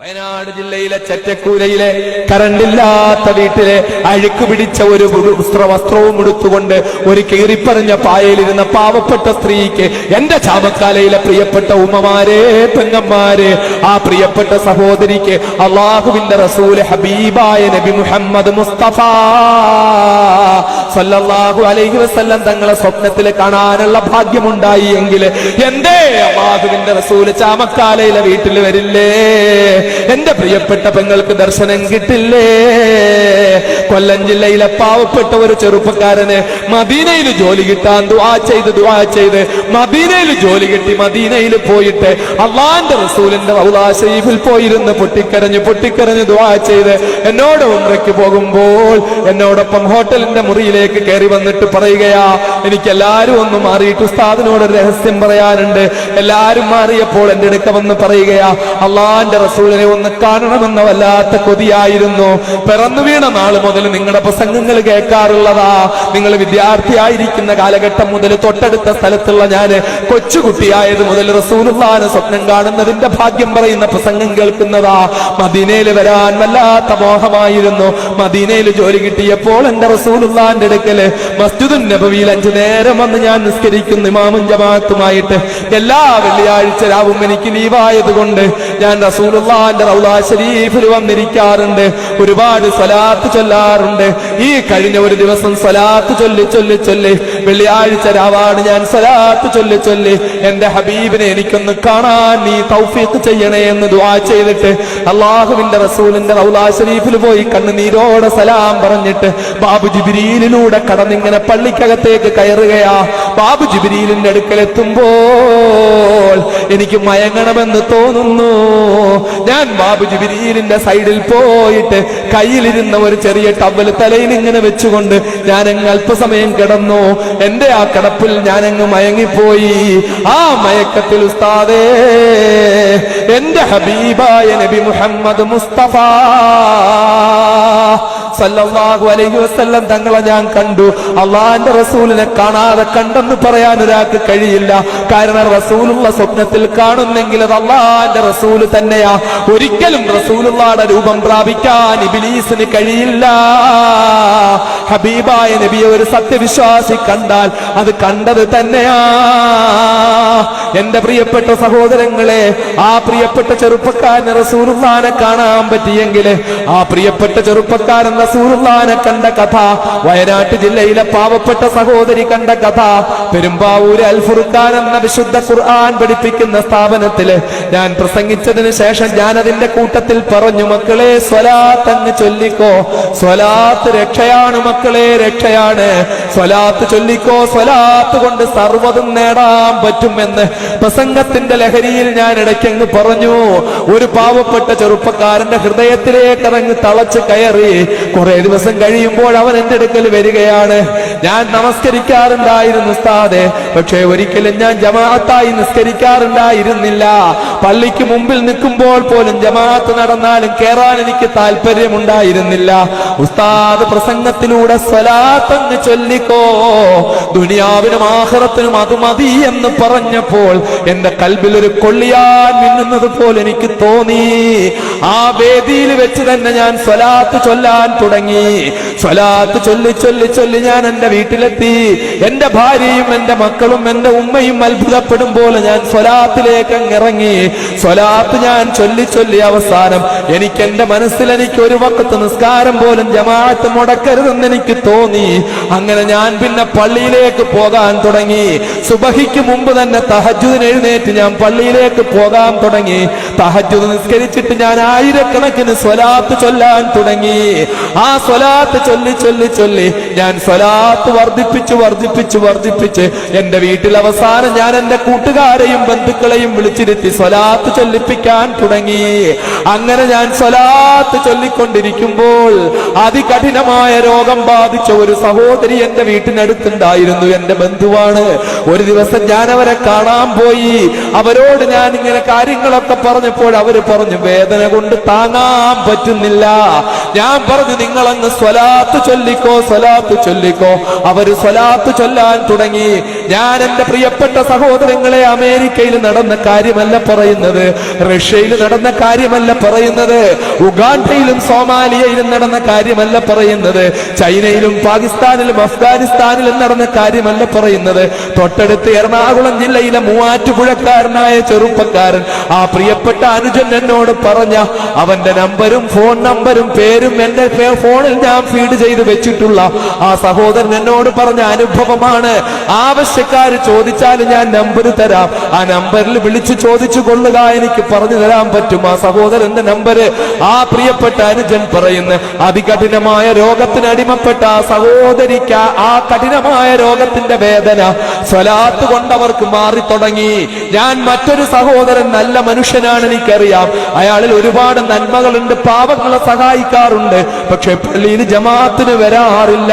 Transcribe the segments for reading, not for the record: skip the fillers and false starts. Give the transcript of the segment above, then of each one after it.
വയനാട് ജില്ലയിലെ ചെറ്റക്കൂരയിലെ കറണ്ടില്ലാത്ത വീട്ടിലെ അഴുക്ക് പിടിച്ച ഒരു വസ്ത്രവും എടുത്തുകൊണ്ട് ഒരു കീറിപ്പറഞ്ഞ പായയിലിരുന്ന പാവപ്പെട്ട സ്ത്രീക്ക് എന്റെ ചാമക്കാലയിലെ പ്രിയപ്പെട്ട ഉമ്മമാരെ, പെങ്ങന്മാരെ, ആ പ്രിയപ്പെട്ട സഹോദരിക്ക് അള്ളാഹുവിന്റെ റസൂൽ ഹബീബായ നബി മുഹമ്മദ് മുസ്തഫ സല്ലല്ലാഹു അലൈഹി വസല്ലം തങ്ങളെ സ്വപ്നത്തിൽ കാണാനുള്ള ഭാഗ്യമുണ്ടായി എങ്കിൽ എന്തേ അള്ളാഹുവിന്റെ റസൂൽ ചാമക്കാലയിലെ വീട്ടിൽ വരില്ലേ? എന്റെ പ്രിയപ്പെട്ട പെങ്ങൾക്ക് ദർശനം കിട്ടില്ലേ? കൊല്ലം ജില്ലയിലെ പാവപ്പെട്ട ഒരു ചെറുപ്പക്കാരന് മദീനയിൽ ജോലി കിട്ടാൻ ദുആ ചെയ്ത് മദീനയിൽ ജോലി കിട്ടി മദീനയിൽ പോയിട്ട് അള്ളാന്റെ റസൂലിന്റെ റൗള ശരീഫിൽ പോയിരുന്ന് പൊട്ടിക്കരഞ്ഞ് ദുആ ചെയ്ത് എന്നോട് ഉംറയ്ക്ക് പോകുമ്പോൾ എന്നോടൊപ്പം ഹോട്ടലിന്റെ മുറിയിലേക്ക് കയറി വന്നിട്ട് പറയുകയാ, എനിക്ക് എല്ലാരും ഒന്ന് മാറിയിട്ട് ഉസ്താദിനോട് രഹസ്യം പറയാനുണ്ട്. എല്ലാരും മാറിയപ്പോൾ എന്റെ അടുക്ക വന്ന് പറയുകയാ, അള്ളാന്റെ റസൂലിനെ ഒന്ന് കാണണമെന്ന വല്ലാത്ത കൊതിയായിരുന്നു. പിറന്നു വീണ നാള് മുതൽ നിങ്ങളുടെ പ്രസംഗങ്ങൾ കേൾക്കാറുള്ളതാ. നിങ്ങൾ വിദ്യാർത്ഥിയായിരിക്കുന്ന കാലഘട്ടം മുതൽ തൊട്ടടുത്ത സ്ഥലത്തുള്ള ഞാന് കൊച്ചുകുട്ടിയായത് മുതൽ റസൂലുള്ളാഹിനെ സ്വപ്നം കാണുന്നതിന്റെ ഭാഗ്യം പറയുന്ന പ്രസംഗം കേൾക്കുന്നതാ. മദീനയിൽ വരാൻ വല്ലാത്ത മോഹമായിരുന്നു. മദീനയിൽ ജോലി കിട്ടിയപ്പോൾ എന്റെ റസൂലുള്ളാഹിന്റെ അടുക്കല് മസ്ജിദുൻ നബവിയിൽ 5 നേരം വന്ന് ഞാൻ നിസ്കരിക്കുന്നു ഇമാമും ജമാഅത്തുമായിട്ട്. എല്ലാ വെള്ളിയാഴ്ച രാവും എനിക്ക് ലീവായത് കൊണ്ട് ഞാൻ റസൂലുള്ളാഹിന്റെ റൗള ശരീഫിൽ വന്നിരിക്കാറുണ്ട്. ഒരുപാട് സ്വലാത്ത് ചൊല്ലാറുണ്ട്. ഈ കഴിഞ്ഞ ഒരു ദിവസം സ്വലാത്ത് ചൊല്ലി വെള്ളിയാഴ്ച രാവാണ് ഞാൻ സ്വലാത്ത് ചൊല്ലി എന്റെ ഹബീബിനെ എനിക്കൊന്ന് കാണാൻ നീ തൗഫീഖ് ചെയ്യണേ എന്ന് ദുആ ചെയ്തിട്ട് അള്ളാഹുവിന്റെ റസൂലിന്റെ റൗള ശരീഫിൽ പോയി കണ്ണുനീരോടെ സലാം പറഞ്ഞിട്ട് ബാബു ജിബ്രീലിലൂടെ കടന്നിങ്ങനെ പള്ളിക്കകത്തേക്ക് കയറുകയാ. ബാബു ജിബ്രീലിന്റെ അടുക്കലെത്തുമ്പോൾ എനിക്ക് മയങ്ങണമെന്ന് തോന്നുന്നു. ഞാൻ ബാബു ജിബ്രീലിന്റെ സൈഡിൽ പോയിട്ട് കയ്യിലിരുന്ന ഒരു ചെറിയ ടവൽ തലയിൽ ഇങ്ങനെ വെച്ചുകൊണ്ട് ഞാനങ്ങ് അല്പസമയം കിടന്നു. എന്റെ ആ കിടപ്പിൽ ഞാനങ്ങ് മയങ്ങിപ്പോയി. ആ മയക്കത്തിൽ ഉസ്താദേ എന്റെ ഹബീബായ നബി മുഹമ്മദ് മുസ്തഫ സല്ലല്ലാഹു അലൈഹി വസല്ലം തങ്ങളെ ഞാൻ കണ്ടു. അള്ളാന്റെ റസൂലിനെ കാണാതെ കണ്ടെന്ന് പറയാൻ ഒരാൾക്ക് കഴിയില്ല. കാരണം റസൂലുള്ള സ്വപ്നത്തിൽ കാണുന്നെങ്കിൽ അത് അള്ളാന്റെ റസൂല് തന്നെയാ. ഒരിക്കലും റസൂലുള്ളാഹിയുടെ രൂപം പ്രാപിക്കാൻ ഇബ്ലീസിന് കഴിയില്ല. ഹബീബായ നബിയെ ഒരു സത്യവിശ്വാസി കണ്ടാൽ അത് കണ്ടത് തന്നെയാ. എന്റെ പ്രിയപ്പെട്ട സഹോദരങ്ങളെ, ആ പ്രിയപ്പെട്ട ചെറുപ്പക്കാരന് റസൂലുള്ളാഹിനെ കാണാൻ പറ്റിയെങ്കിൽ ആ പ്രിയപ്പെട്ട ചെറുപ്പക്കാരൻ റസൂലുള്ളാഹിനെ കണ്ട കഥ, വയനാട്ട് ജില്ലയിലെ പാവപ്പെട്ട സഹോദരി കണ്ട കഥ, പെരുമ്പാവൂര് അൽ ഫുർഖാൻ എന്ന വിശുദ്ധ ഖുർആൻ പഠിപ്പിക്കുന്ന സ്ഥാപനത്തില് ഞാൻ പ്രസംഗിച്ചതിന് ശേഷം ഞാൻ അതിന്റെ കൂട്ടത്തിൽ പറഞ്ഞു, മക്കളെ സ്വലാത്ത് അങ്ങ് ചൊല്ലിക്കോ, സ്വലാത്ത് രക്ഷയാണ് മക്കളെ, രക്ഷയാണ്. സ്വലാത്ത് ചൊല്ലിക്കോ, സ്വലാത്ത് കൊണ്ട് സർവ്വതും നേടാൻ പറ്റുമെന്ന് പ്രസംഗത്തിന്റെ ലഹരിയിൽ ഞാൻ ഇടയ്ക്കങ്ങ് പറഞ്ഞു. ഒരു പാവപ്പെട്ട ചെറുപ്പക്കാരന്റെ ഹൃദയത്തിലേക്ക് അതങ്ങ് തളച്ച് കയറി. കുറെ ദിവസം കഴിയുമ്പോൾ അവൻ എന്റെ അടുക്കൽ വരികയാണ്. ഞാൻ നമസ്കരിക്കാറുണ്ടായിരുന്നു ഉസ്താദേ, പക്ഷേ ഒരിക്കലും ഞാൻ ജമാഅത്തായി നിസ്കരിക്കാറുണ്ടായിരുന്നില്ല. പള്ളിക്ക് മുമ്പിൽ നിൽക്കുമ്പോൾ പോലും ജമാഅത്ത് നടന്നാലും കേറാൻ എനിക്ക് താല്പര്യമുണ്ടായിരുന്നില്ല. ഉസ്താദ് പ്രസംഗത്തിലൂടെ സ്വലാത്ത് അങ്ങ് ചൊല്ലിക്കോ, ദുനിയാവിനും ആഖിറത്തിനും അത് മതി എന്ന് പറഞ്ഞപ്പോൾ എന്റെ കൽബിൽ ഒരു കൊള്ളിയാൻ മിന്നുന്നത് പോലെ എനിക്ക് തോന്നി. ആ വേദിയിൽ വെച്ച് തന്നെ ഞാൻ സ്വലാത്ത് ചൊല്ലാൻ തുടങ്ങി. സ്വലാത്ത് ചൊല്ലി ഞാൻ എന്റെ വീട്ടിലെത്തി. എന്റെ ഭാര്യയും എന്റെ മക്കളും എന്റെ ഉമ്മയും അത്ഭുതപ്പെടും പോലെ ഞാൻ സ്വലാത്തിലേക്ക് അങ്ങിറങ്ങി. സ്വലാത്ത് ഞാൻ ചൊല്ലി അവസാനം എനിക്ക് എന്റെ മനസ്സിൽ എനിക്ക് ഒരു വഖത്ത് നിസ്കാരം പോലും ജമാഅത്ത് മുടക്കരുതെന്ന് എനിക്ക് തോന്നി. അങ്ങനെ ഞാൻ പിന്നെ പള്ളിയിലേക്ക് പോകാൻ തുടങ്ങി. സുബഹിക്ക് മുമ്പ് തന്നെ തഹജ്ജുദിന് എഴുന്നേറ്റ് ഞാൻ പള്ളിയിലേക്ക് പോകാൻ തുടങ്ങി. തഹജ്ജുദ് നിസ്കരിച്ചിട്ട് ഞാൻ ആയിരക്കണക്കിന് സ്വലാത്ത് ചൊല്ലാൻ തുടങ്ങി. ആ സ്വലാത്ത് ചൊല്ലി ഞാൻ സ്വലാത്ത് വർദ്ധിപ്പിച്ച് എന്റെ വീട്ടിൽ അവസാനം ഞാൻ എന്റെ കൂട്ടുകാരെയും ബന്ധുക്കളെയും വിളിച്ചിരുത്തി സ്വലാത്ത് ചൊല്ലിപ്പിക്കാൻ തുടങ്ങി. അങ്ങനെ ഞാൻ സ്വലാത്ത് ചൊല്ലിക്കൊണ്ടിരിക്കുമ്പോൾ അതികഠിനമായ രോഗം ബാധിച്ച ഒരു സഹോദരി എന്റെ വീട്ടിനടുത്തുണ്ടായിരുന്നു. എന്റെ ബന്ധുവാണ്. ഒരു ദിവസം ഞാൻ അവരെ കാണാൻ പോയി. അവരോട് ഞാൻ ഇങ്ങനെ കാര്യങ്ങളൊക്കെ പറഞ്ഞപ്പോൾ അവര് പറഞ്ഞു, വേദന കൊണ്ട് താങ്ങാൻ പറ്റുന്നില്ല. ഞാൻ പറഞ്ഞു, നിങ്ങളങ്ങ് സ്വലാത്ത് ചൊല്ലിക്കോ. അവര് സ്വലാത്ത് ചൊല്ലാൻ തുടങ്ങി. ഞാൻ എന്റെ പ്രിയപ്പെട്ട സഹോദരങ്ങളെ അമേരിക്കയിൽ നടന്ന കാര്യമല്ല പറയുന്നത്, റഷ്യയിൽ നടന്ന കാര്യമല്ല പറയുന്നത്, ഉഗാണ്ടയിലും സോമാലിയയിലും നടന്ന കാര്യമല്ല പറയുന്നത്, ചൈനയിലും പാകിസ്ഥാനിലും അഫ്ഗാനിസ്ഥാനിലും നടന്ന കാര്യമല്ല പറയുന്നത്. തൊട്ടടുത്ത് എറണാകുളം ജില്ലയിലെ മൂവാറ്റുപുഴക്കാരനായ ചെറുപ്പക്കാരൻ, ആ പ്രിയപ്പെട്ട അനുജൻ എന്നോട് പറഞ്ഞ അവന്റെ നമ്പരും ഫോൺ നമ്പരും പേരും എന്റെ ഫോണിൽ ഞാൻ ഫീഡ് ചെയ്ത് വെച്ചിട്ടുള്ള ആ സഹോദരൻ എന്നോട് പറഞ്ഞ അനുഭവമാണ്. ആവശ്യക്കാര് ചോദിച്ചാൽ ഞാൻ നമ്പർ തരാം, ആ നമ്പറിൽ വിളിച്ചു ചോദിച്ചു കൊള്ളുക, എനിക്ക് പറഞ്ഞു തരാൻ പറ്റും ആ സഹോദരന്റെ നമ്പർ. ആ പ്രിയപ്പെട്ട അനുജൻ പറയുന്നു, അതികഠിനമായ രോഗത്തിന് അടിമപ്പെട്ട ആ സഹോദരിക്ക് ആ കഠിനമായ രോഗത്തിന്റെ വേദന സ്വലാത്ത് കൊണ്ടവർക്ക് മാറി തുടങ്ങി. ഞാൻ മറ്റൊരു സഹോദരൻ നല്ല മനുഷ്യനാണ്, എനിക്കറിയാം, അയാളിൽ ഒരുപാട് നന്മകളുണ്ട്, പാവങ്ങളെ സഹായിക്കാറുണ്ട്, പക്ഷെ പള്ളിയിൽ ജമാഅത്തിന് വരാറില്ല.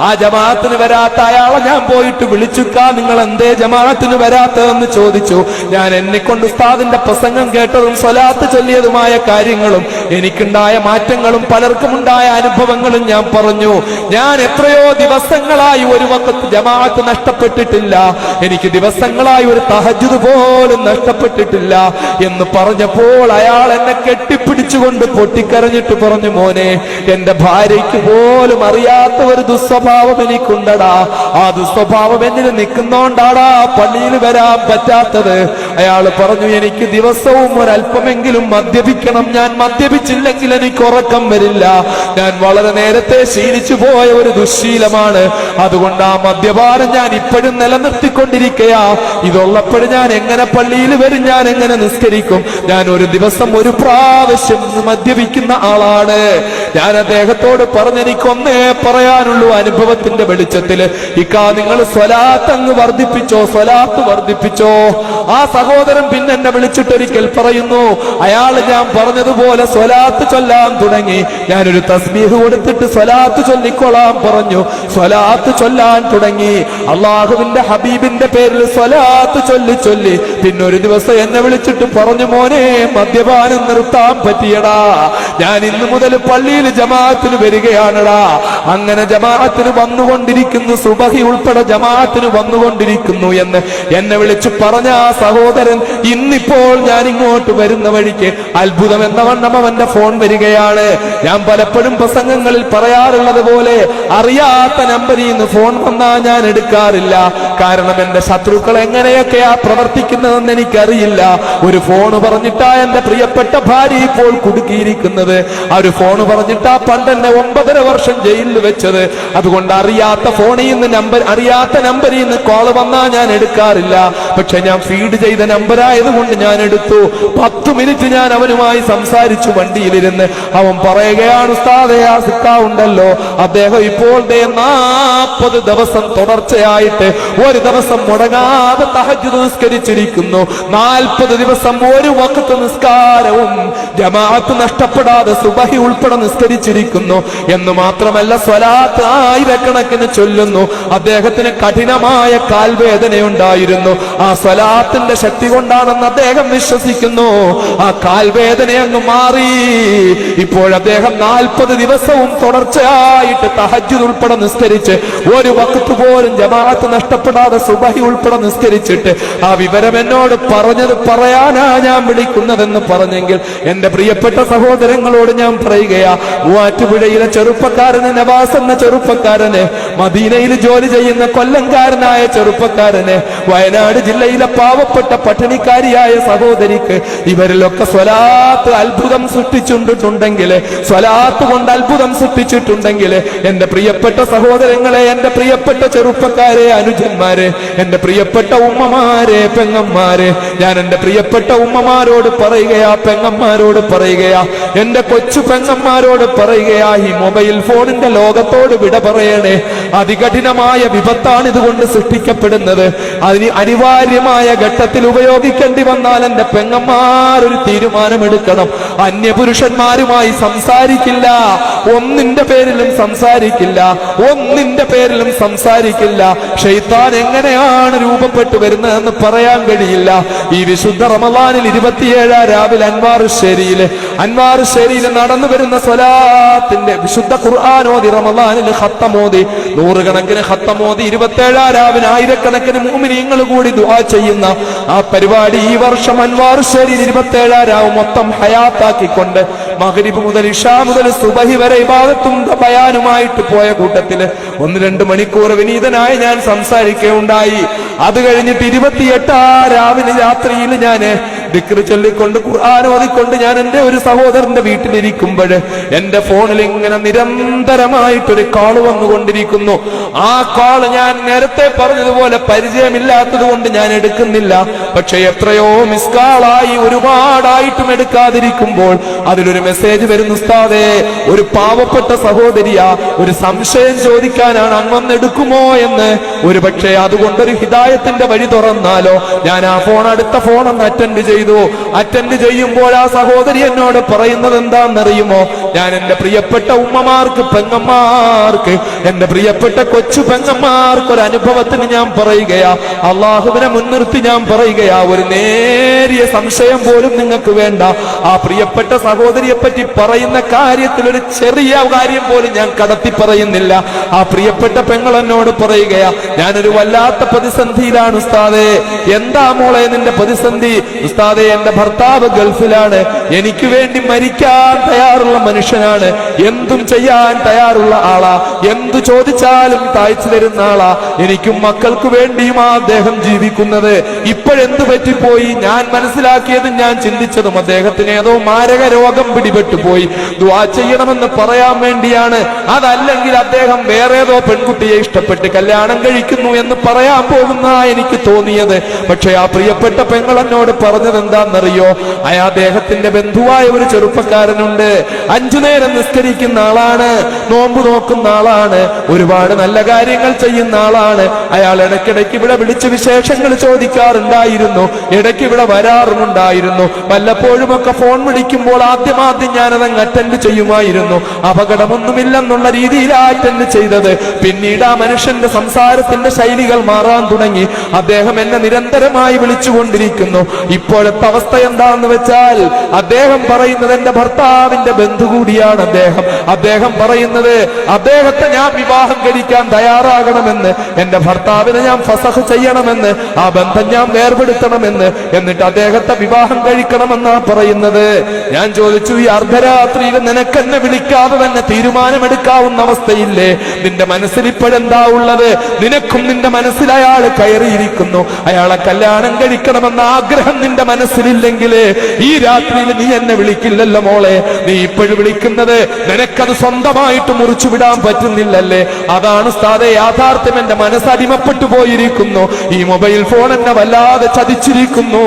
ആ ജമാഅത്തിന് വരാത്ത അയാളെ ഞാൻ പോയിട്ട് വിളിച്ചുക്കാ, നിങ്ങൾ എന്തേ ജമാഅത്തിന് വരാത്തതെന്ന് ചോദിച്ചു. ഞാൻ എന്നെക്കൊണ്ട് ഉസ്താദിന്റെ പ്രസംഗം കേട്ടതും സ്വലാത്ത് ചൊല്ലിയതുമായ കാര്യങ്ങളും എനിക്കുണ്ടായ മാറ്റങ്ങളും പലർക്കും ഉണ്ടായ അനുഭവങ്ങളും ഞാൻ പറഞ്ഞു. ഞാൻ എത്രയോ ദിവസങ്ങളായി ഒരു വഖത്ത് ജമാഅത്ത് നഷ്ടപ്പെട്ടിട്ടില്ല, എനിക്ക് ദിവസങ്ങളായി ഒരു തഹജ്ജുദ് പോലും നഷ്ടപ്പെട്ടിട്ടില്ല എന്ന് പറഞ്ഞപ്പോൾ അയാൾ എന്നെ കെട്ടിപ്പിടിച്ചുകൊണ്ട് പൊട്ടിക്കരഞ്ഞിട്ട് പറഞ്ഞു, മോനെ, എന്റെ ഭാര്യയ്ക്ക് പോലും അറിയാത്ത ഒരു ദുസ്വഭാവം എനിക്കുണ്ടടാ, ആ ദുസ്വഭാവം എന്നിൽ നിൽക്കുന്നോണ്ടാടാ പള്ളിയിൽ വരാൻ പറ്റാത്തത്. അയാൾ പറഞ്ഞു, എനിക്ക് ദിവസവും ഒരല്പമെങ്കിലും മദ്യപിക്കണം, ഞാൻ മദ്യപിച്ചില്ലെങ്കിൽ എനിക്ക് ഉറക്കം വരില്ല, ഞാൻ വളരെ നേരത്തെ ശീലിച്ചു പോയ ഒരു ദുശ്ശീലമാണ്, അതുകൊണ്ട് ആ മദ്യപാനം ഞാൻ ഇപ്പോഴും നിലനിർത്തിക്കൊണ്ടിരിക്കയാ. ഇതുള്ളപ്പോഴും ഞാൻ എങ്ങനെ പള്ളിയിൽ വരും, ഞാൻ എങ്ങനെ നിസ്കരിക്കും, ഞാൻ ഒരു ദിവസം ഒരു പ്രാവശ്യം മദ്യപിക്കുന്ന ആളാണ്. ഞാൻ അദ്ദേഹത്തോട് പറഞ്ഞ് എനിക്കൊന്നേ പറയാനുള്ളൂ അനുഭവത്തിന്റെ വെളിച്ചത്തിൽ, ഇക്കാ നിങ്ങൾ സ്വലാത്ത് അങ്ങ് വർദ്ധിപ്പിച്ചോ, സ്വലാത്ത് വർദ്ധിപ്പിച്ചോ. ആ സഹോദരൻ പിന്നെ എന്നെ വിളിച്ചിട്ടൊരിക്കൽ പറയുന്നു, അയാൾ ഞാൻ പറഞ്ഞതുപോലെ സ്വലാത്ത് ചൊല്ലാൻ തുടങ്ങി. ഞാനൊരു തസ്ബീഹ് കൊടുത്തിട്ട് സ്വലാത്ത് ചൊല്ലിക്കൊള്ളാൻ പറഞ്ഞു, സ്വലാത്ത് ചൊല്ലാൻ തുടങ്ങി. അള്ളാഹുവിന്റെ ഹബീബിന്റെ പേരിൽ സ്വലാത്ത് ചൊല്ലി ചൊല്ലി പിന്നെ ഒരു ദിവസം എന്നെ വിളിച്ചിട്ട് പറഞ്ഞു, മോനെ, മദ്യപാനം നിർത്താൻ പറ്റിയടാ, ഞാൻ ഇന്നു മുതൽ പള്ളിയിൽ ജമാഅത്തിന് വരികയാണടാ. അങ്ങനെ ജമാഅത്തിന് വന്നുകൊണ്ടിരിക്കുന്നു, സുബഹി ഉൾപ്പെടെ ജമാഅത്തിന് വന്നുകൊണ്ടിരിക്കുന്നു എന്ന് എന്നെ വിളിച്ചു പറഞ്ഞ ആ സഹോദരൻ ഇന്നിപ്പോൾ ഞാൻ ഇങ്ങോട്ട് വരുന്ന വഴിക്ക് അത്ഭുതം എന്ന വണ്ണം അവന്റെ ഫോൺ വരികയാണ്. ഞാൻ പലപ്പോഴും പ്രസംഗങ്ങളിൽ പറയാറുള്ളത് പോലെ അറിയാത്ത നമ്പറിൽ നിന്ന് ഫോൺ വന്നാൽ ഞാൻ എടുക്കാറില്ല, കാരണം എന്റെ ശത്രുക്കൾ എങ്ങനെയൊക്കെയാ പ്രവർത്തിക്കുന്നതെന്ന് എനിക്കറിയില്ല. ഒരു ഫോൺ പറഞ്ഞിട്ടാ എന്റെ പ്രിയപ്പെട്ട ഭാര്യ ഇപ്പോൾ കുടുക്കിയിരിക്കുന്നത്, ആ ഒരു ഫോൺ പറഞ്ഞിട്ടാ പണ്ട് എന്നെ 9.5 വർഷം ജയിലിൽ വെച്ചത്. അതുകൊണ്ട് അറിയാത്ത ഫോണിൽ നിന്ന് അറിയാത്ത നമ്പറിൽ നിന്ന് കോൾ വന്നാൽ ഞാൻ എടുക്കാറില്ല. പക്ഷെ ഞാൻ ഫീഡ് ചെയ്ത നമ്പറായതുകൊണ്ട് ഞാൻ എടുത്തു. 10 മിനിറ്റ് ഞാൻ അവനുമായി സംസാരിച്ചു വണ്ടിയിലിരുന്ന്. അവൻ പറയുകയാണ്, ഉസ്താദേ, ആ സിക്കാവുണ്ടല്ലോ, അദ്ദേഹം ഇപ്പോൾ 40 ദിവസം തുടർച്ചയായിട്ട് ഒരു ദിവസം മുടങ്ങാതെ തഹജ്ജുദ് നിസ്കരിച്ചിരിക്കുന്നു. 40 ദിവസം ഒരു വഖത്ത് നിസ്കാരവും ജമാഅത്ത് നഷ്ടപ്പെടാതെ സുബഹി ഉൾപ്പെടെ നിസ്കരിച്ചിരിക്കുന്നു എന്ന് മാത്രമല്ല സ്വലാത്ത് ആയിരക്കണക്കിന് ചൊല്ലുന്നു. അദ്ദേഹത്തിന് കഠിനമായ കാൽവേദനയുണ്ടായിരുന്നു, ആ സ്വലാത്തിന്റെ ശക്തി കൊണ്ടാണെന്ന് അദ്ദേഹം വിശ്വസിക്കുന്നു. ആ കാൽവേദന അങ്ങ് മാറി. ഇപ്പോൾ അദ്ദേഹം 40 ദിവസവും തുടർച്ചയായിട്ട് തഹജ്ജുദ് ഉൾപ്പെടെ നിസ്കരിച്ച് ഒരു വഖത്ത് പോലും ജമാഅത്ത് നഷ്ടപ്പെടാതെ സുബഹി ഉൾപ്പെടെ നിസ്കരിച്ചിട്ട് ആ വിവരം എന്നോട് പറഞ്ഞത് പറയാനാ ഞാൻ വിളിക്കുന്നതെന്ന് പറഞ്ഞെങ്കിൽ എന്റെ പ്രിയപ്പെട്ട സഹോദരങ്ങളോട് ഞാൻ പറയുകയാ, മൂവാറ്റുപുഴയിലെ ചെറുപ്പക്കാരന് നവാസ് എന്ന ചെറുപ്പക്കാരന്, മദീനയിൽ ജോലി ചെയ്യുന്ന കൊല്ലംകാരനായ ചെറുപ്പക്കാരന്, വയനാട് ജില്ലയിലെ പാവപ്പെട്ട പട്ടിണിക്കാരിയായ സഹോദരിക്ക്, ഇവരിലൊക്കെ സ്വലാത്ത് അത്ഭുതം സൃഷ്ടിച്ചിട്ടുണ്ടെങ്കിൽ, സ്വലാത്ത് കൊണ്ട് അത്ഭുതം സൃഷ്ടിച്ചിട്ടുണ്ടെങ്കിൽ എന്റെ പ്രിയപ്പെട്ട സഹോദരങ്ങളെ, എന്റെ പ്രിയപ്പെട്ട ചെറുപ്പക്കാരെ, അനുജന്മാരെ, എന്റെ പ്രിയപ്പെട്ട ഉമ്മമാരെ, പെങ്ങന്മാരെ, ഞാൻ എന്റെ പ്രിയപ്പെട്ട ഉമ്മമാരോട് പറയുകയാ, പെങ്ങന്മാരോട് പറയുകയാ, എന്റെ കൊച്ചു പെങ്ങന്മാരോട് പറയുകയാ, ഈ മൊബൈൽ ഫോണിന്റെ ലോകത്തോട് വിട പറയണേ. അതികഠിനമായ വിപത്താണ് ഇതുകൊണ്ട് സൃഷ്ടിക്കപ്പെടുന്നത്. അതിന് അനിവാര്യമായ ഘട്ടത്തിൽ ഉപയോഗിക്കേണ്ടി വന്നാൽ എന്റെ പെങ്ങന്മാർ ഒരു തീരുമാനമെടുക്കണം. അന്യപുരുഷന്മാരുമായി സംസാരിക്കില്ല, ഒന്നിന്റെ പേരിലും സംസാരിക്കില്ല, ഒന്നിന്റെ പേരിലും സംസാരിക്കില്ല. ശൈത്താൻ ഖുർആൻ എങ്ങനെയാണ് രൂപപ്പെട്ടു വരുന്നതെന്ന് പറയാൻ കഴിയില്ല. ഈ വിശുദ്ധ റമളാനിൽ 27 രാവിലെ അൻവാർ ശരീയിൽ നടന്നു വരുന്ന സ്വലാത്തിന്റെ വിശുദ്ധ ഖുർആൻ ഓതി, റമളാനിൽ ഖത്തമോതി, നൂറുകണക്കിന് ഖത്തമോതി, 27 രാവിലെ ആയിരക്കണക്കിന് മുഅ്മിനീങ്ങൾ കൂടി ദുആ ചെയ്യുന്ന ആ പരിപാടി ഈ വർഷം അൻവാർ ശരീയിൽ 27 രാവ് മൊത്തം ഹയാത്താക്കിക്കൊണ്ട് മഗ്രിബ് മുതൽ ഇശാ മുതൽ സുബഹി വരെ ഇബാദത്തും ബയാനുമായിട്ട് പോയ കൂട്ടത്തില് 1-2 മണിക്കൂർ വിനീതനായി ഞാൻ സംസാരിക്കുകയുണ്ടായി. അത് കഴിഞ്ഞിട്ട് 28 രാവിലെ രാത്രിയിൽ ഞാൻ ദിക്ർ ചൊല്ലിക്കൊണ്ട് ഖുർആൻ ഓതിക്കൊണ്ട് ഞാൻ എന്റെ ഒരു സഹോദരന്റെ വീട്ടിലിരിക്കുമ്പോൾ എന്റെ ഫോണിൽ ഇങ്ങനെ നിരന്തരമായിട്ടൊരു കാള് വന്നുകൊണ്ടിരിക്കുന്നു. ആ കാള് ഞാൻ നേരത്തെ പറഞ്ഞതുപോലെ പരിചയമില്ലാത്തത് കൊണ്ട് ഞാൻ എടുക്കുന്നില്ല. പക്ഷെ എത്രയോ മിസ്കാളായി ഒരുപാടായിട്ടും എടുക്കാതിരിക്കുമ്പോൾ അതിലൊരു മെസ്സേജ് വരുന്നു, ഉസ്താദേ ഒരു പാവപ്പെട്ട സഹോദരിയാ, ഒരു സംശയം ചോദിക്കാനാണ്, അങ്ങൊന്ന് എടുക്കുമോ എന്ന്. ഒരു പക്ഷേ അതുകൊണ്ടൊരു ഹിദായത്തിന്റെ വഴി തുറന്നാലോ. ഞാൻ ആ അടുത്ത ഫോൺ ഒന്ന് അറ്റൻഡ് ചെയ്യുമ്പോൾ ആ സഹോദരി എന്നോട് പറയുന്നത് എന്താണെന്നറിയുമോ? ഞാൻ എന്റെ പ്രിയപ്പെട്ട ഉമ്മമാർക്ക്, പെങ്ങന്മാർക്ക്, എന്റെ പ്രിയപ്പെട്ട കൊച്ചു പെങ്ങന്മാർക്ക് ഒരു അനുഭവത്തിന് ഞാൻ പറയുകയാ, അള്ളാഹുവിനെ മുൻനിർത്തി ഞാൻ പറയുകയാ, ഒരു നേരിയ സംശയം പോലും നിങ്ങൾക്ക് വേണ്ട. ആ പ്രിയപ്പെട്ട സഹോദരിയെ പറ്റി പറയുന്ന കാര്യത്തിൽ ഒരു ചെറിയ കാര്യം പോലും ഞാൻ കടത്തി പറയുന്നില്ല. ആ പ്രിയപ്പെട്ട പെങ്ങൾ എന്നോട് പറയുകയാ, ഞാനൊരു വല്ലാത്ത പ്രതിസന്ധിയിലാണ് ഉസ്താദേ. എന്താ മോളെ നിന്റെ പ്രതിസന്ധി? ഉസ്താദേ, എന്റെ ഭർത്താവ് ഗൾഫിലാണ്, എനിക്ക് വേണ്ടി മരിക്കാൻ തയ്യാറുള്ള മനുഷ്യനാണ്, എന്തും ചെയ്യാൻ തയ്യാറുള്ള ആളാ, എന്തു ചോദിച്ചാലും താഴ്ച തരുന്ന ആളാ, എനിക്കും മക്കൾക്ക് വേണ്ടിയും അദ്ദേഹം ജീവിക്കുന്നത്. ഇപ്പോഴെന്തു പറ്റിപ്പോയി? ഞാൻ മനസ്സിലാക്കിയതും ഞാൻ ചിന്തിച്ചതും അദ്ദേഹത്തിന് ഏതോ മാരക രോഗം പിടിപെട്ടുപോയി, ദുആ ചെയ്യണമെന്ന് പറയാൻ വേണ്ടിയാണ്. അതല്ലെങ്കിൽ അദ്ദേഹം വേറേതോ പെൺകുട്ടിയെ ഇഷ്ടപ്പെട്ട് കല്യാണം കഴിക്കുന്നു എന്ന് പറയാൻ പോകുന്ന എനിക്ക് തോന്നിയത്. പക്ഷെ ആ പ്രിയപ്പെട്ട പെങ്ങളെന്നോട് പറഞ്ഞത് എന്താണെന്നറിയോ? അദ്ദേഹത്തിന്റെ ബന്ധുവായ ഒരു ചെറുപ്പക്കാരനുണ്ട്, 5 നേരം നിസ്കരിക്കുന്ന ആളാണ്, നോമ്പ് നോക്കുന്ന ആളാണ്, ഒരുപാട് നല്ല കാര്യങ്ങൾ ചെയ്യുന്ന ആളാണ്. അയാൾ ഇടയ്ക്കിടയ്ക്ക് ഇവിടെ വിളിച്ച് വിശേഷങ്ങൾ ചോദിക്കാറുണ്ടായിരുന്നു, ഇടയ്ക്ക് ഇവിടെ വരാറുമുണ്ടായിരുന്നു. വല്ലപ്പോഴുമൊക്കെ ഫോൺ വിളിക്കുമ്പോൾ ആദ്യം ഞാനതങ്ങ് അറ്റൻഡ് ചെയ്യുമായിരുന്നു. അപകടമൊന്നുമില്ലെന്നുള്ള രീതിയിലാണ് അറ്റൻഡ് ചെയ്തത്. പിന്നീട് ആ മനുഷ്യന്റെ സംസാരത്തിന്റെ ശൈലികൾ മാറാൻ തുടങ്ങി. അദ്ദേഹം എന്നെ നിരന്തരമായി വിളിച്ചുകൊണ്ടിരിക്കുന്നു. ഇപ്പോഴത്തെ അവസ്ഥ എന്താണെന്ന് വെച്ചാൽ, അദ്ദേഹം പറയുന്നത് എന്റെ ഭർത്താവിന്റെ ബന്ധു കൂടിയാണ് അദ്ദേഹം പറയുന്നത് അദ്ദേഹത്തെ ഞാൻ വിവാഹം കഴിക്കാൻ തയ്യാറാകണമെന്ന്, എന്റെ ഭർത്താവിനെ ഞാൻ ഫസഖ് ചെയ്യണമെന്ന്, ആ ബന്ധം ഞാൻ വേർപെടുത്തണമെന്ന്, എന്നിട്ട് അദ്ദേഹത്തെ വിവാഹം കഴിക്കണമെന്നാ പറയുന്നത്. ഞാൻ ചോദിച്ചു, ഈ അർദ്ധരാത്രിയിൽ നിനക്കെന്നെ വിളിക്കാതെ തന്നെ തീരുമാനമെടുക്കാവുന്ന അവസ്ഥയില്ലേ? നിന്റെ മനസ്സിൽ ഇപ്പോഴെന്താ ഉള്ളത്? നിനക്കും നിന്റെ മനസ്സിൽ അയാൾ കയറിയിരിക്കുന്നു, അയാളെ കല്യാണം കഴിക്കണമെന്ന ആഗ്രഹം നിന്റെ മനസ്സിലില്ലെങ്കിൽ ഈ രാത്രിയിൽ നീ എന്നെ വിളിക്കില്ലല്ലോ മോളെ. നീ ഇപ്പോഴും വിളിക്കുന്നത് നിനക്കത് സ്വന്തമായിട്ട് മുറിച്ചു വിടാൻ പറ്റുന്നില്ലല്ലേ? അതാണ് ഉസ്താദേ യാഥാർത്ഥ്യം. എന്റെ മനസ്സടിമപ്പെട്ടു പോയിരിക്കുന്നു. ഈ മൊബൈൽ ഫോൺ എന്നെ വല്ലാതെ ചതിച്ചിരിക്കുന്നു.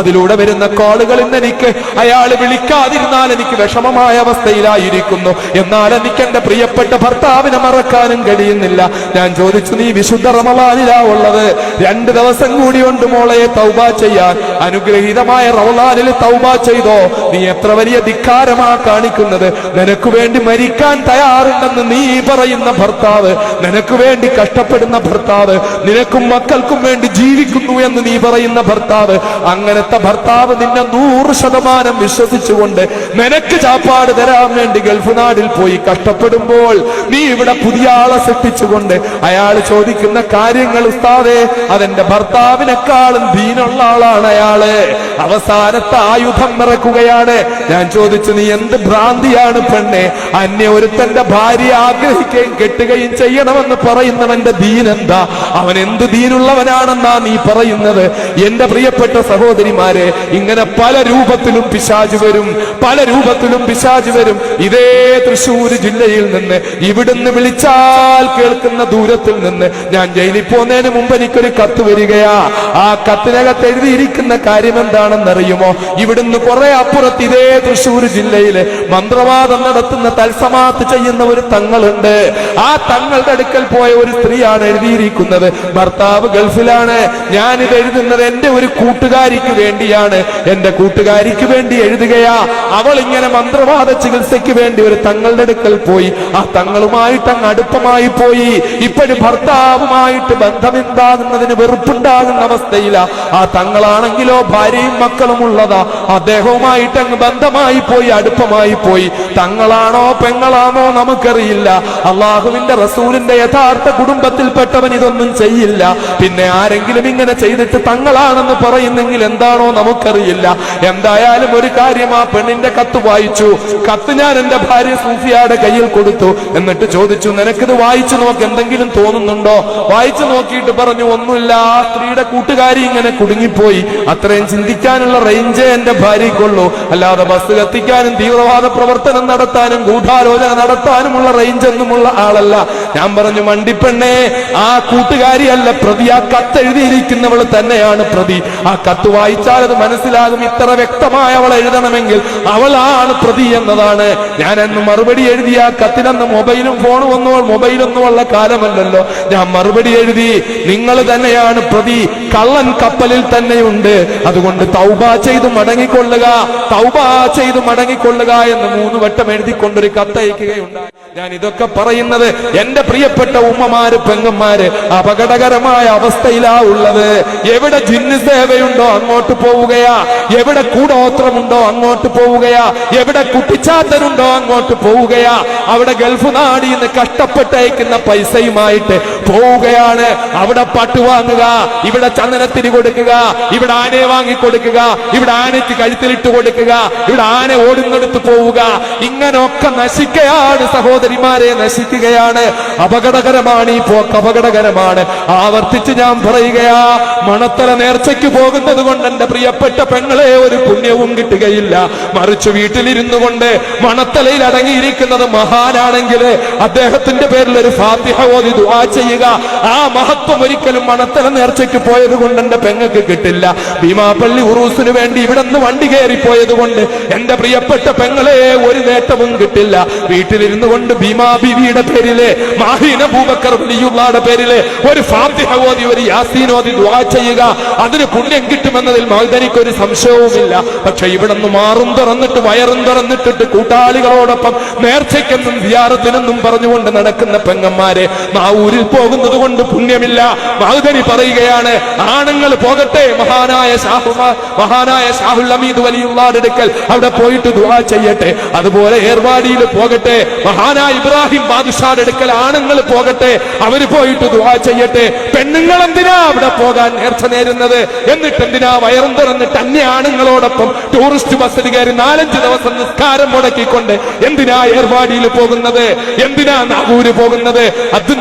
അതിലൂടെ വരുന്ന കോളുകൾ ഇന്ന് എനിക്ക് അയാൾ വിളിക്കാതിരുന്നാൽ എനിക്ക് വിഷമമായ അവസ്ഥയിലായിരിക്കുന്നു. എന്നാൽ എനിക്ക് എന്റെ പ്രിയപ്പെട്ട ഭർത്താവിനെ മറക്കാനും കഴിയുന്നില്ല. ഞാൻ ചോദിച്ചു, നീ വിശുദ്ധ റമളാനിലാ ഉള്ളത്, 2 ദിവസം കൂടിയുണ്ട് മോളെ തൗബ ചെയ്യാൻ. അനുഗ്രഹീതമായ റമളാനിൽ തൗബ ചെയ്തോ? നീ എത്ര വലിയ ധിക്കാരമാ കാണിക്കുന്നത്. നിനക്ക് വേണ്ടി മരിക്കാൻ തയ്യാറുണ്ടെന്ന് നീ പറയുന്ന ഭർത്താവ്, നിനക്ക് വേണ്ടി കഷ്ടപ്പെടുന്ന ഭർത്താവ്, നിനക്കും മക്കൾക്കും വേണ്ടി ജീവിക്കുന്നു എന്ന് നീ പറയുന്ന ഭർത്താവ്, അങ്ങനത്തെ ഭർത്താവ് നിന്നെ 100% വിശ്വസിച്ചുകൊണ്ട് നിനക്ക് ചാപ്പാട് തരാൻ വേണ്ടി ഗൾഫ് നാടിൽ പോയി കഷ്ടപ്പെടുമ്പോൾ നീ ഇവിടെ പുതിയ ആളെ സൃഷ്ടിച്ചുകൊണ്ട് അയാൾ ചോദിക്കുന്ന കാര്യങ്ങൾ, ഉസ്താദേ അതെന്റെ ഭർത്താവിനെക്കാളും ദീനുള്ള ആളാണ് അയാള്. അവസാനത്തെ ആയുധം ഇറക്കുകയാണ്. ഞാൻ ചോദിച്ചു, നീ എന്ത് ഭ്രാന്തിയാണ് പെണ്ണെ? അന്യ ഒരുത്തന്റെ ഭാര്യ ആഗ്രഹിക്കുകയും കെട്ടുകയും ചെയ്യണമെന്ന് പറയുന്നവന്റെ ദീൻ എന്താ? അവൻ എന്ത് ദീനുള്ളവനാണെന്നാ നീ പറയുന്നത്? എന്റെ പ്രിയപ്പെട്ട സഹോദരിമാരെ, ഇങ്ങനെ പല രൂപത്തിലും പിശാച് വരും. ഇതേ തൃശ്ശൂർ ജില്ലയിൽ നിന്ന്, ഇവിടുന്ന് വിളിച്ചാൽ കേൾക്കുന്ന ദൂരത്തിൽ നിന്ന്, ഞാൻ ജയിലിൽ പോകുന്നതിന് മുമ്പ് എനിക്കൊരു കത്ത് വരികയാ. ആ കത്തിനകത്ത് എഴുതിയിരിക്കുന്ന കാര്യം എന്താണെന്നറിയുമോ? ഇവിടുന്ന് കുറെ അപ്പുറത്ത് ഇതേ തൃശ്ശൂർ ജില്ലയില് മന്ത്രവാദം നടത്തുന്ന, തൽസമാത്ത് ചെയ്യുന്ന ഒരു തങ്ങളുണ്ട്. ആ തങ്ങളുടെ അടുക്കൽ പോയ ഒരു സ്ത്രീയാണ് എഴുതിയിരിക്കുന്നത്, ഭർത്താവ് ഗൾഫിലാണ്. ഞാനിത് എഴുതുന്നത് എന്റെ ഒരു കൂട്ടുകാരിക്ക് വേണ്ടിയാണ്. എന്റെ കൂട്ടുകാരിക്ക് വേണ്ടി എഴുതുകയാ. അവൾ ഇങ്ങനെ മന്ത്രവാദ ചികിത്സയ്ക്ക് വേണ്ടി ഒരു തങ്ങളുടെ അടുക്കൽ പോയി. ആ തങ്ങളുമായിട്ട് അങ്ങ് അടുപ്പമായി പോയി. ഇപ്പോഴും ഭർത്താവുമായിട്ട് ബന്ധമെന്താകുന്നതിന് വെറുപ്പുണ്ടാകുന്ന അവസ്ഥയില. ആ തങ്ങളാണെങ്കിലോ ഭാര്യയും മക്കളും ഉള്ളതാ. അദ്ദേഹവുമായിട്ട് അങ്ങ് ബന്ധമായി പോയി, അടുപ്പമായി പോയി. തങ്ങളാണോ പെങ്ങളാണോ നമുക്കറിയില്ല. അള്ളാഹുവിന്റെ റസൂലിന്റെ യഥാർത്ഥ കുടുംബത്തിൽപ്പെട്ടവൻ ഇതൊന്നും ചെയ്യില്ല. പിന്നെ ആരെങ്കിലും ഇങ്ങനെ ചെയ്തിട്ട് തങ്ങളാണെന്ന് പറയുന്നെങ്കിൽ എന്താണോ നമുക്കറിയില്ല. എന്തായാലും ഒരു കാര്യം, ആ പെണ്ണിന്റെ കത്ത് വായിച്ചു. കത്ത് ഞാൻ എന്റെ ഭാര്യ സൂഫിയയുടെ കയ്യിൽ കൊടുത്തു. എന്നിട്ട് ചോദിച്ചു, നിനക്കിത് വായിച്ചു നോക്ക്, എന്തെങ്കിലും തോന്നുന്നുണ്ടോ? വായിച്ചു നോക്കിയിട്ട് പറഞ്ഞു, ഒന്നുമില്ല. ആ സ്ത്രീയുടെ കൂട്ടുകാരി ഇങ്ങനെ കുടുങ്ങിപ്പോയി. അത്രയും ചിന്തിക്കാനുള്ള റേഞ്ചേ എന്റെ ഭാര്യയ്ക്കുള്ളൂ. അല്ലാതെ ബസ് കത്തിക്കാനും തീവ്രവാദ പ്രവർത്തനം നടത്താനും ഗൂഢാലോചന നടത്താനുമുള്ള റേഞ്ച് ഒന്നുമുള്ള ആളല്ല. ഞാൻ പറഞ്ഞു, മണ്ടിപ്പെണ്ണേ, ആ കൂട്ടുകാരിയല്ല പ്രതി, ആ കത്ത് എഴുതിയിരിക്കുന്നവൾ തന്നെയാണ് പ്രതി. ആ കത്ത് വായിച്ചാൽ അത് മനസ്സിലാകും. ഇത്ര വ്യക്തമായി അവൾ എഴുതണമെങ്കിൽ അവളാണ് പ്രതി എന്നതാണ്. ഞാൻ അന്ന് മറുപടി എഴുതി. ആ കത്തിനന്ന് മൊബൈലും ഫോണും മൊബൈലൊന്നും ഉള്ള കാലമല്ലല്ലോ. ഞാൻ മറുപടി എഴുതി, നിങ്ങൾ തന്നെയാണ് പ്രതി, കള്ളൻ കപ്പലിൽ തന്നെയുണ്ട്, അതുകൊണ്ട് തൗബ ചെയ്ത് മടങ്ങിക്കൊള്ളുക, തൗബ ചെയ്ത് മടങ്ങിക്കൊള്ളുക എന്ന് 3 വട്ടം എഴുതിക്കൊണ്ടൊരു കത്തയക്കുകയുണ്ടായി. ഞാൻ ഇതൊക്കെ പറയുന്നത് എന്റെ പ്രിയപ്പെട്ട ഉമ്മമാര്, പെങ്ങന്മാര് അപകടകരമായ അവസ്ഥയിലാ ഉള്ളത്. എവിടെ ജിന്ന് സേവയുണ്ടോ അങ്ങോട്ട് പോവുകയാ, എവിടെ കൂടോത്രമുണ്ടോ അങ്ങോട്ട് പോവുകയാ, എവിടെ കുട്ടിച്ചാത്തനുണ്ടോ അങ്ങോട്ട് പോവുകയാ, അവിടെ ഗൾഫ് നാടിൽ നിന്ന് കഷ്ടപ്പെട്ടയക്കുന്ന പൈസയുമായിട്ട് പോവുകയാണ്. അവിടെ പട്ട് വാങ്ങുക, ഇവിടെ ചന്ദനത്തിരി കൊടുക്കുക, ഇവിടെ ആനയെ വാങ്ങിക്കൊടുക്കുക, ഇവിടെ ആനയ്ക്ക് കഴുത്തിലിട്ട് കൊടുക്കുക, ഇവിടെ ആന ഓടുന്നെടുത്ത് പോവുക. ഇങ്ങനൊക്കെ നശിക്കുകയാണ് സഹോദരിമാരെ, നശിക്കുകയാണ്. അപകടകരമാണ് ഈ പോക്ക്, അപകടകരമാണ്. ആവർത്തിച്ച് ഞാൻ പറയുകയാ, മണത്തല നേർച്ചയ്ക്ക് പോകുന്നത് കൊണ്ട് എന്റെ പ്രിയപ്പെട്ട പെങ്ങളെ ഒരു പുണ്യവും കിട്ടുകയില്ല. മറിച്ച് വീട്ടിലിരുന്നു കൊണ്ട് മണത്തലയിൽ അടങ്ങിയിരിക്കുന്നത് മഹാനാണെങ്കിൽ അദ്ദേഹത്തിന്റെ പേരിൽ ഒരു ഫാത്തിഹ ഓതി ദുആ ചെയ്യുക. ആ മഹത്വം ഒരിക്കലും മണത്തല നേർച്ചയ്ക്ക് പോയത് കൊണ്ട് എന്റെ പെങ്ങൾക്ക് കിട്ടില്ല. ഭീമാപ്പള്ളി ഉറൂസിന് വേണ്ടി ഇവിടെ നിന്ന് വണ്ടി കയറിപ്പോയത് കൊണ്ട് എന്റെ പ്രിയപ്പെട്ട പെങ്ങളെ ഒരു നേട്ടവും കിട്ടില്ല. വീട്ടിലിരുന്നു കൊണ്ട് ഭീമാ ബീവിയുടെ പേരില്, മാഹീന അബൂബക്കർ വലിയുള്ളായുടെ പേരില് ഒരു ഫാത്തിഹ ഓതി ഒരു യാസീൻ ഓതി ദുആ ചെയ്യുക. അതിന് പുണ്യം കിട്ടുമെന്നതിൽ മൗദനിക്കൊരു സംശയവുമില്ല. പക്ഷെ ഇവിടെ നിന്ന് മാറും തുറന്നിട്ട് വയറും തുറന്നിട്ടിട്ട് കൂട്ടാളികളോടൊപ്പം നേർച്ചയ്ക്കെന്നും സിയാറത്തിനെന്നും പറഞ്ഞുകൊണ്ട് നടക്കുന്ന പെങ്ങന്മാരെ, നാവൂരിൽ പോകുന്നത് കൊണ്ട് പുണ്യമില്ല. മൗദനി പറയുകയാണ്, ആണുങ്ങൾ പോകട്ടെ, മഹാനായ ഷാഹുൽ ഹമീദ് വലിയുള്ളാന്റെ അടുക്കൽ അവിടെ പോയിട്ട് ദുആ ചെയ്യട്ടെ. അതുപോലെ ഏർവാടിയിൽ പോകട്ടെ, മഹാനായ ഇബ്രാഹിം ബാദുഷാന്റെ അടുക്കൽ ആണുങ്ങൾ പോകട്ടെ, അവര് പോയിട്ട് ദുആ ചെയ്യട്ടെ. പെണ്ണുങ്ങൾ എന്തിനാ അവിടെ പോകാൻ നേർച്ച നേരുന്നത്? എന്നിട്ട് എന്തിനാ വയറും തുറന്നിട്ട് അന്യ ആണുങ്ങളോടൊപ്പം ടൂറിസ്റ്റ് ബസ്സിൽ കയറി 4-5 ദിവസം നിസ്കാരം മുടക്കിക്കൊണ്ട് എന്തിനാ ഏർവാടിയിൽ പോകുന്നത്? എന്തിനാ നാഗൂര് പോകുന്നത്? അബ്ദുൽ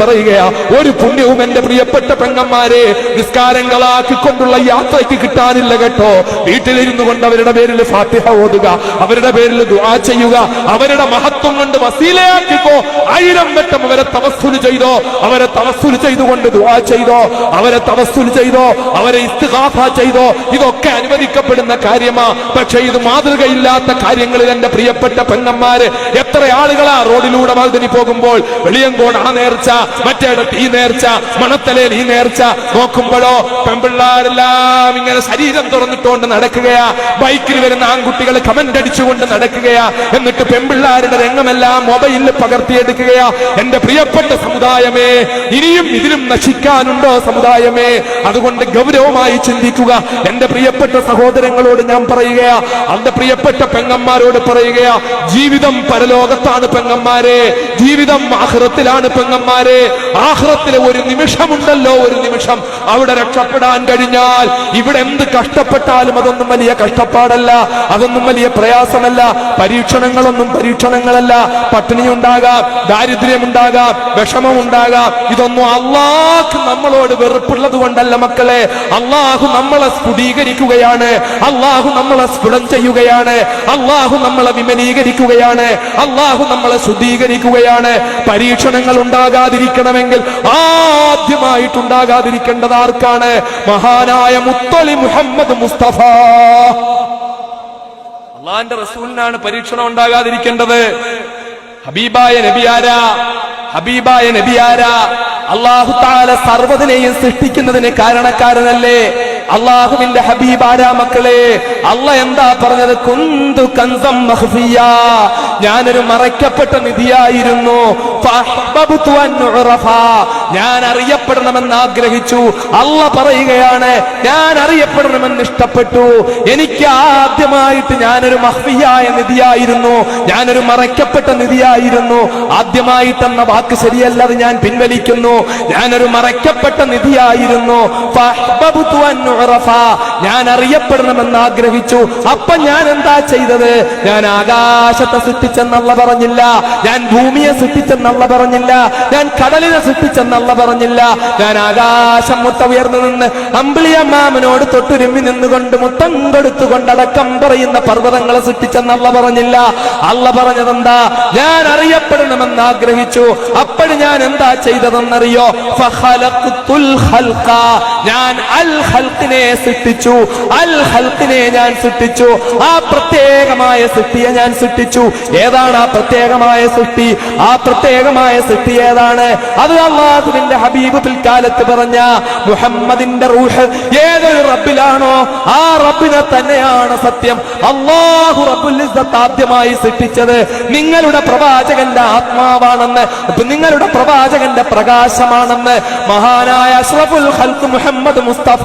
പറയുകയാ, ഒരു പുണ്യവും എന്റെ പ്രിയപ്പെട്ട പെങ്ങന്മാരെ നിസ്കാരങ്ങളാക്കിക്കൊണ്ടുള്ള യാത്രയ്ക്ക് കിട്ടാനില്ല കേട്ടോ. വീട്ടിലിരുന്നു കൊണ്ട് അവരുടെ പേരിൽ ഫാത്തിഹ ഓതുക, അവരുടെ പേരിൽ ദുആ ചെയ്യുക, അവരുടെ മഹത്വം കൊണ്ട് വസീലയാക്കിക്കോ. 1000 വട്ടം അവരെ തവസ്സുൽ ചെയ്തോ, അവരെ തവസ്സുൽ ചെയ്തുകൊണ്ട് ദുആ ചെയ്തോ, അവരെ തവസ്സുൽ ചെയ്തോ, അവരെ ഇസ്തിഗാഫ ചെയ്തോ. ഇതൊക്കെ അനുവദിക്കപ്പെടുന്ന കാര്യമാ. പക്ഷെ ഇത് മാതൃകയില്ലാത്ത കാര്യങ്ങളിൽ എന്റെ പ്രിയപ്പെട്ട പെങ്ങന്മാര് എത്ര ആളുകളാ റോഡിലൂടെ മൗദനി പോകുമ്പോൾ വെളിയങ്കോട് ആ നേർച്ച, മറ്റേടത്ത് ഈ നേർച്ച, മണത്തലയിൽ ഈ നേർച്ച, നോക്കുമ്പോഴോ പെൺപിള്ളാരെല്ലാം ഇങ്ങനെ ശരീരം തുറന്നിട്ടുകൊണ്ട് നടക്കുകയാ. ബൈക്കിൽ വരുന്ന ആൺകുട്ടികൾ കമന്റ് അടിച്ചുകൊണ്ട് നടക്കുകയാ. എന്നിട്ട് പെൺപിള്ളാരുടെ രംഗമെല്ലാം മൊബൈലിൽ പകർത്തിയെടുക്കുകയാ. എന്റെ പ്രിയപ്പെട്ട സമുദായമേ, ഇനിയും ഇതിലും നശിക്കാനുണ്ടോ സമുദായമേ? അതുകൊണ്ട് ഗൗരവമായി ചിന്തിക്കുക. എന്റെ പ്രിയപ്പെട്ട സഹോദരങ്ങളോട് ഞാൻ പറയുകയാ, എന്റെ പ്രിയപ്പെട്ട പെങ്ങന്മാരോട് പറയുകയാ, ജീവിതം പരലോകത്താണ് പെങ്ങന്മാരെ, ജീവിതം ആഖിറത്തിലാണ് പെങ്ങന്മാരെ. ആഖിറത്തിലെ ഒരു നിമിഷമുണ്ടല്ലോ, ഒരു നിമിഷം, അവിടെ രക്ഷപ്പെടാൻ കഴിഞ്ഞാൽ ഇവിടെ എന്ത് കഷ്ടപ്പെട്ടാലും അതൊന്നും വലിയ കഷ്ടപ്പാടല്ല, അതൊന്നും വലിയ പ്രയാസമല്ല. പരീക്ഷണങ്ങളൊന്നും പരീക്ഷണങ്ങളല്ല. പട്ടിണി ഉണ്ടാകാം, ദാരിദ്ര്യമുണ്ടാകാം, വിഷമമുണ്ടാകാം. ഇതൊന്നും അള്ളാഹ് നമ്മളോട് വെറുപ്പുള്ളത് കൊണ്ടല്ല മക്കളെ. അള്ളാഹു നമ്മളെ സ്ഫുടീകരിക്കുകയാണ്, അള്ളാഹു നമ്മളെ സ്ഫുടം ചെയ്യുകയാണ്, അള്ളാഹു നമ്മളെ വിമലീകരിക്കുകയാണ്, അള്ളാഹു നമ്മളെ ശുദ്ധീകരിക്കുകയാണ്. പരീക്ഷണങ്ങൾ ഉണ്ടാകാതിരിക്കണമെങ്കിൽ ആദ്യമായിട്ടുണ്ടാകാതിരിക്കേണ്ടത് ആർക്കാണ്? മഹാനായ മുത്തലി മുഹമ്മദ് മുസ്തഫ അള്ളാന്റെ റസൂലിനാണ് പരീക്ഷണം ഉണ്ടാകാതിരിക്കേണ്ടത്. ഹബീബായ നബിയാരാ? ഹബീബായ നബിയാരാ? അല്ലാഹു തആല സർവ്വതിനെയും സൃഷ്ടിക്കുന്നതിന് കാരണക്കാരനല്ലേ? അള്ളാഹുവിന്റെ ഹബീബ് ആരാ മക്കളെ? അള്ളാഹ് എന്താ പറഞ്ഞത്? കുന്തു കൻസം മഖ്ഫിയ, ഞാനൊരു മറയ്ക്കപ്പെട്ട നിധിയായിരുന്നു. ഫഅഹ്ബബ്തു അൻ ഉറഫ, ഞാൻ അറിയപ്പെടണമെന്ന് ആഗ്രഹിച്ചു. അള്ളാഹ് പറയുകയാണ്, ഞാൻ അറിയപ്പെടണമെന്ന് ഇഷ്ടപ്പെട്ടു. എനിക്ക് ആദ്യമായിട്ട് ഞാനൊരു മഖ്ഫിയായ നിധിയായിരുന്നു, ഞാനൊരു മറയ്ക്കപ്പെട്ട നിധിയായിരുന്നു. ആദ്യമായിട്ടെന്ന വാക്ക് ശരിയല്ല, അത് ഞാൻ പിൻവലിക്കുന്നു. ഞാനൊരു മറയ്ക്കപ്പെട്ട നിധിയായിരുന്നു. ഫഅഹ്ബബ്തു അൻ ഉറഫ, ഞാൻ അറിയപ്പെടണമെന്ന് ആഗ്രഹിച്ചു. അപ്പൊ ഞാൻ എന്താ ചെയ്തത്? ഞാൻ ആകാശത്തെ സൃഷ്ടിച്ചെന്നല്ല പറഞ്ഞില്ല, ഞാൻ ഭൂമിയെ സൃഷ്ടിച്ചെന്നല്ല പറഞ്ഞില്ല, ഞാൻ കടലിനെ സൃഷ്ടിച്ചെന്നല്ല പറഞ്ഞില്ല. ഞാൻ ആകാശം മുട്ട ഉയർന്നു നിന്ന് അമ്പിളിയമ്മാമനോട് തൊട്ടുരുമ്മി നിന്നുകൊണ്ട് മുത്തം കൊടുത്തുകൊണ്ടടക്കം പറയുന്ന പർവ്വതങ്ങളെ സൃഷ്ടിച്ചെന്നല്ല പറഞ്ഞില്ല. അല്ല പറഞ്ഞതെന്താ? ഞാൻ അറിയപ്പെടണമെന്ന് ആഗ്രഹിച്ചു. അപ്പോഴും ഞാൻ എന്താ ചെയ്തതെന്നറിയോ? ഫഖലഖ്തുൽ ഖൽഖ, ഞാൻ അൽ ഖൽഖിനെ സൃഷ്ടിച്ചു. അൽ ഖൽഖിനെ ഞാൻ സൃഷ്ടിച്ചു. ആ പ്രത്യേകമായ സൃഷ്ടിയെ ഞാൻ സൃഷ്ടിച്ചു. ഏതാണ് ആ പ്രത്യേകമായ സൃഷ്ടി? ആ പ്രത്യേകമായ സൃഷ്ടി ഏതാണ്? അത് അല്ലാഹുവിന്റെ ഹബീബ് പിൽക്കാലത്ത് പറഞ്ഞ മുഹമ്മദിന്റെ റൂഹ് ഏതൊരു റബ്ബിലാണോ ആ റബ്ബിനെ തന്നെയാണ് സത്യം. അല്ലാഹു റബ്ബുൽ ഇസ്സത്ത് ആദ്യമായി സൃഷ്ടിച്ചത് നിങ്ങളുടെ പ്രവാചകന്റെ ആത്മാവാണെന്ന്, നിങ്ങളുടെ പ്രവാചകന്റെ പ്രകാശമാണെന്ന് മഹാനായ അഷ്റഫുൽ ഖൽഖ് മുഹമ്മദ് മുസ്തഫ